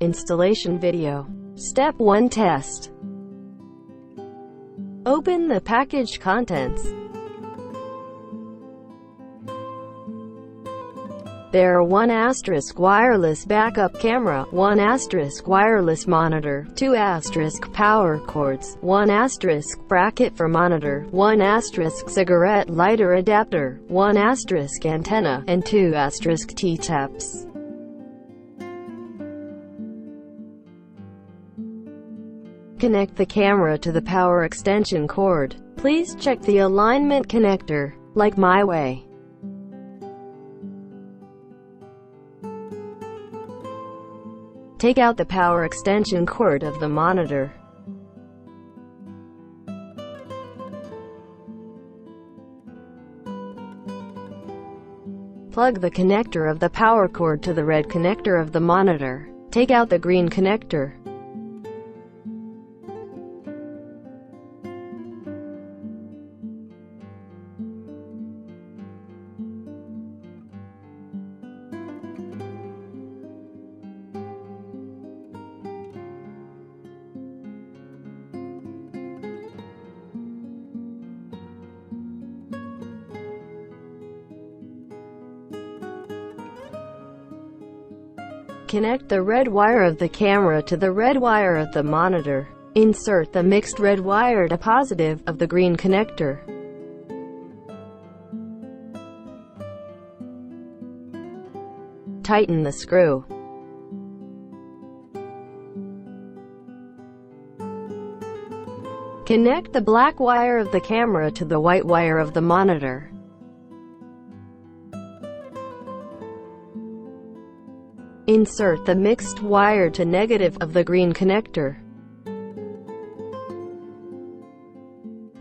Installation video. Step 1 Test. Open the package contents. There are 1 asterisk wireless backup camera, 1 asterisk wireless monitor, 2 asterisk power cords, 1 asterisk bracket for monitor, 1 asterisk cigarette lighter adapter, 1 asterisk antenna, and 2 asterisk T-taps. Connect the camera to the power extension cord. Please check the alignment connector, like my way. Take out the power extension cord of the monitor. Plug the connector of the power cord to the red connector of the monitor. Take out the green connector. Connect the red wire of the camera to the red wire of the monitor. Insert the mixed red wire to positive of the green connector. Tighten the screw. Connect the black wire of the camera to the white wire of the monitor. Insert the mixed wire to negative of the green connector.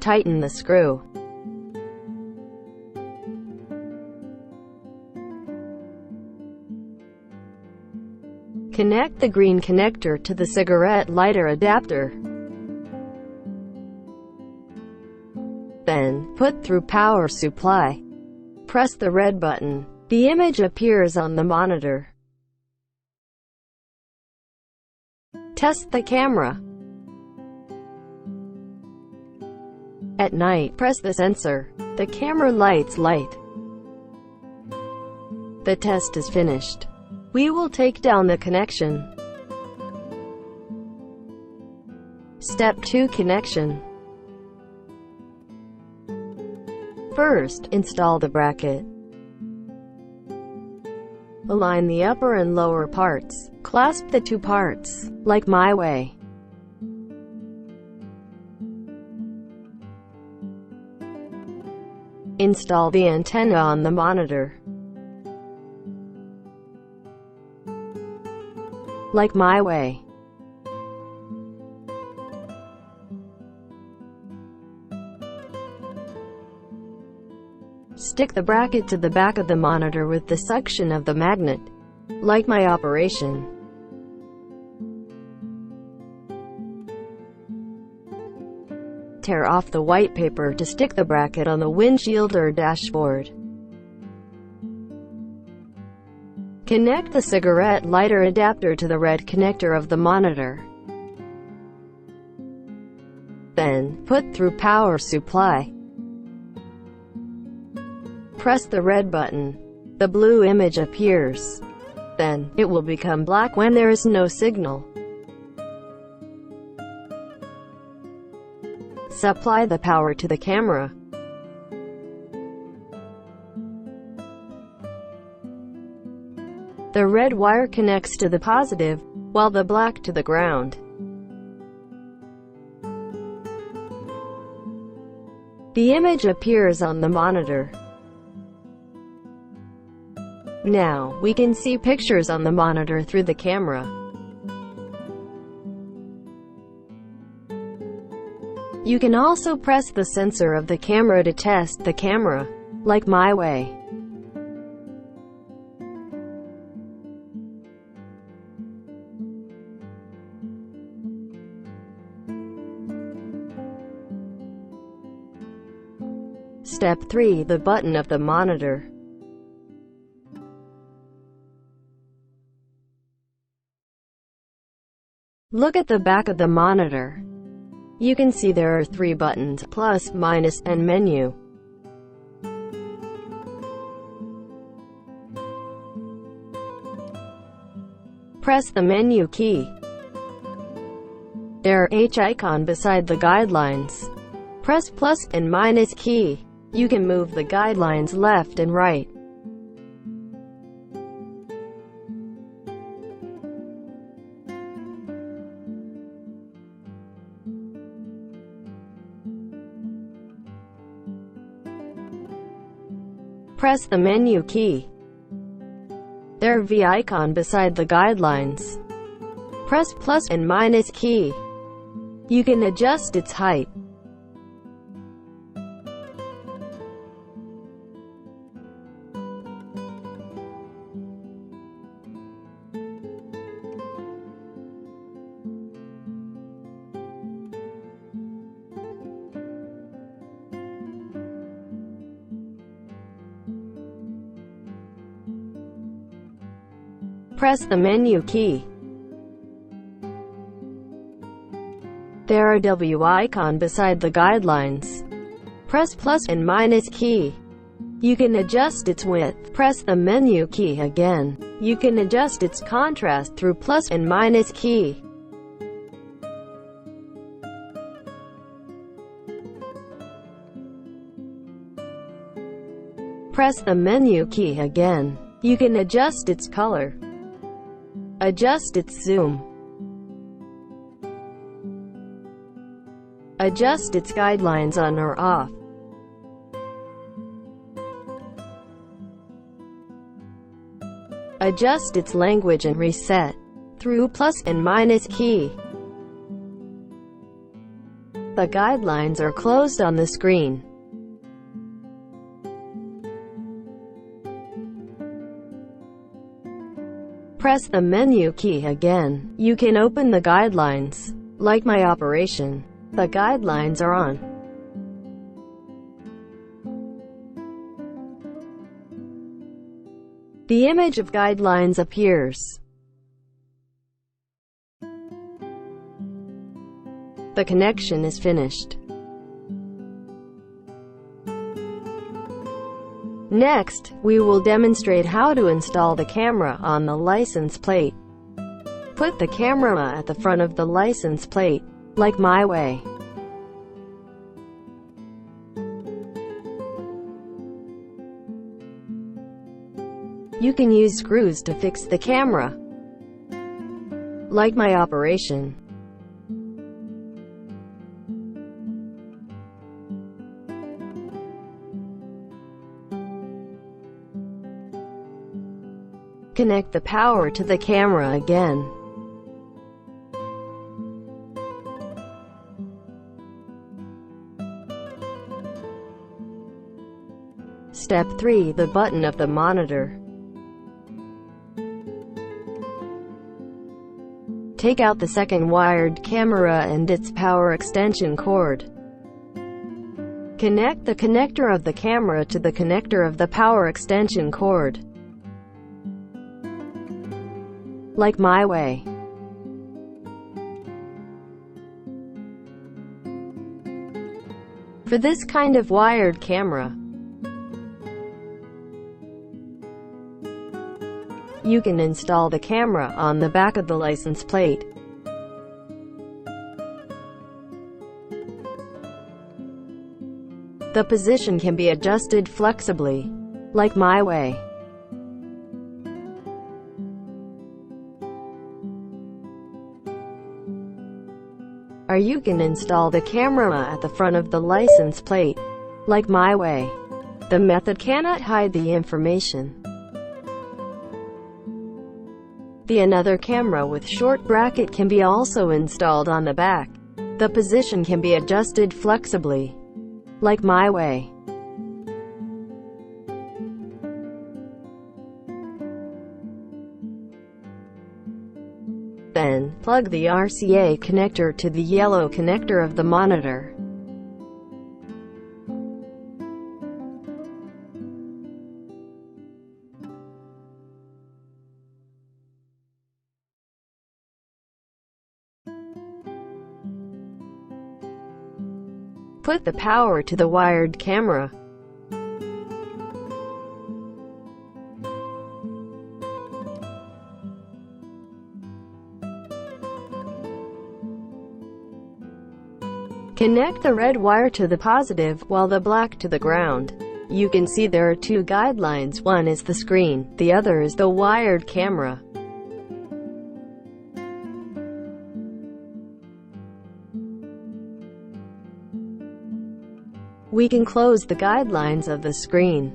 Tighten the screw. Connect the green connector to the cigarette lighter adapter. Then, put through power supply. Press the red button. The image appears on the monitor. Test the camera. At night, press the sensor. The camera lights light. The test is finished. We will take down the connection. Step 2 Connection. First, install the bracket. Align the upper and lower parts. Clasp the 2 parts, like my way. Install the antenna on the monitor, like my way. Stick the bracket to the back of the monitor with the suction of the magnet, like my operation. Tear off the white paper to stick the bracket on the windshield or dashboard. Connect the cigarette lighter adapter to the red connector of the monitor. Then, put through power supply. Press the red button. The blue image appears. Then, it will become black when there is no signal. Supply the power to the camera. The red wire connects to the positive, while the black to the ground. The image appears on the monitor. Now, we can see pictures on the monitor through the camera. You can also press the sensor of the camera to test the camera, like my way. Step 3 The button of the monitor. Look at the back of the monitor. You can see there are 3 buttons, plus, minus, and menu. Press the menu key. There are H icon beside the guidelines. Press plus and minus key. You can move the guidelines left and right. Press the menu key. There are V icon beside the guidelines. Press plus and minus key. You can adjust its height. Press the menu key. There are W icon beside the guidelines. Press plus and minus key. You can adjust its width. Press the menu key again. You can adjust its contrast through plus and minus key. Press the menu key again. You can adjust its color. Adjust its zoom. Adjust its guidelines on or off. Adjust its language and reset through plus and minus key. The guidelines are closed on the screen. Press the menu key again. You can open the guidelines. Like my operation, the guidelines are on. The image of guidelines appears. The connection is finished. Next, we will demonstrate how to install the camera on the license plate. Put the camera at the front of the license plate, like my way. You can use screws to fix the camera, like my operation. Connect the power to the camera again. Step 3. The button of the monitor. Take out the second wired camera and its power extension cord. Connect the connector of the camera to the connector of the power extension cord, like my way. For this kind of wired camera, you can install the camera on the back of the license plate. The position can be adjusted flexibly, like my way. Or you can install the camera at the front of the license plate, like my way. The method cannot hide the information. The another camera with short bracket can be also installed on the back. The position can be adjusted flexibly, like my way. Then, plug the RCA connector to the yellow connector of the monitor. Put the power to the wired camera. Connect the red wire to the positive, while the black to the ground. You can see there are two guidelines, one is the screen, the other is the wired camera. We can close the guidelines of the screen.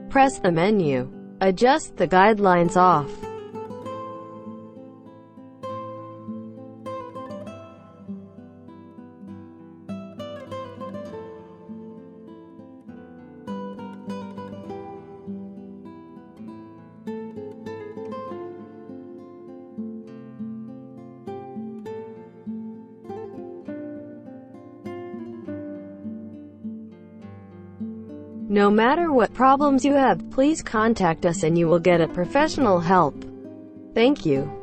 Press the menu. Adjust the guidelines off. No matter what problems you have, please contact us and you will get a professional help. Thank you.